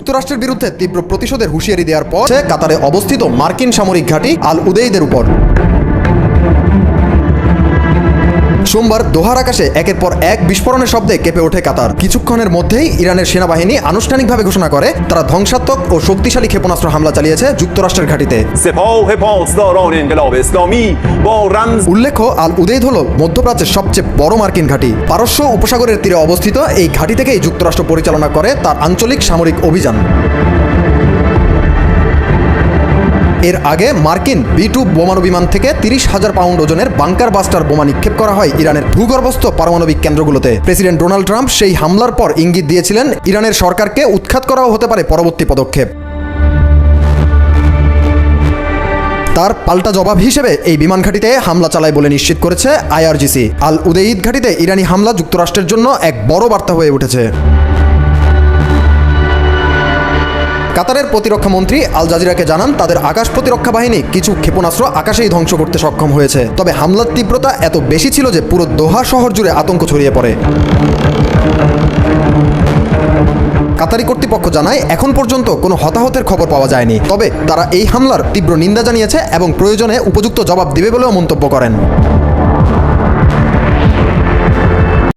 যুক্তরাষ্ট্রের বিরুদ্ধে তীব্র প্রতিশোধের হুঁশিয়ারি দেওয়ার পর কাতারে অবস্থিত মার্কিন সামরিক ঘাঁটি আল উদেইদের উপর সোমবার দোহার আকাশে একের পর এক বিস্ফোরণের শব্দে কেঁপে ওঠে কাতার। কিছুক্ষণের মধ্যেই ইরানের সেনাবাহিনী আনুষ্ঠানিকভাবে ঘোষণা করে তারা ধ্বংসাত্মক ও শক্তিশালী ক্ষেপণাস্ত্র হামলা চালিয়েছে যুক্তরাষ্ট্রের ঘাঁটিতে। উল্লেখ্য, আল উদেইদ হল মধ্যপ্রাচ্যের সবচেয়ে বড় মার্কিন ঘাঁটি। পারস্য উপসাগরের তীরে অবস্থিত এই ঘাঁটি থেকেই যুক্তরাষ্ট্র পরিচালনা করে তার আঞ্চলিক সামরিক অভিযান। এর আগে মার্কিন B-2 বোমাণু বিমান থেকে 30,000 পাউন্ড ওজনের বাংকার বাস্টার বোমা নিক্ষেপ করা হয় ইরানের ভূগর্ভস্থ পারমাণবিক কেন্দ্রগুলোতে। প্রেসিডেন্ট ডোনাল্ড ট্রাম্প সেই হামলার পর ইঙ্গিত দিয়েছিলেন ইরানের সরকারকে উৎখাত করাও হতে পারে পরবর্তী পদক্ষেপ। তার পাল্টা জবাব হিসেবে এই বিমান ঘাঁটিতে হামলা চালায় বলে নিশ্চিত করেছে IRGC। আল উদেইদ ঘাঁটিতে ইরানি হামলা যুক্তরাষ্ট্রের জন্য এক বড় বার্তা হয়ে উঠেছে। কাতারের প্রতিরক্ষা মন্ত্রী আল জাজিরাকে জানান তাদের আকাশ প্রতিরক্ষা বাহিনী কিছু ক্ষেপণাস্ত্র আকাশেই ধ্বংস করতে সক্ষম হয়েছে, তবে হামলার তীব্রতা এত বেশি ছিল যে পুরো দোহা শহর জুড়ে আতঙ্ক ছড়িয়ে পড়ে। কাতারি কর্তৃপক্ষ জানায় এখন পর্যন্ত কোনো হতাহতের খবর পাওয়া যায়নি, তবে তারা এই হামলার তীব্র নিন্দা জানিয়েছে এবং প্রয়োজনে উপযুক্ত জবাব দেবে বলেও মন্তব্য করেন।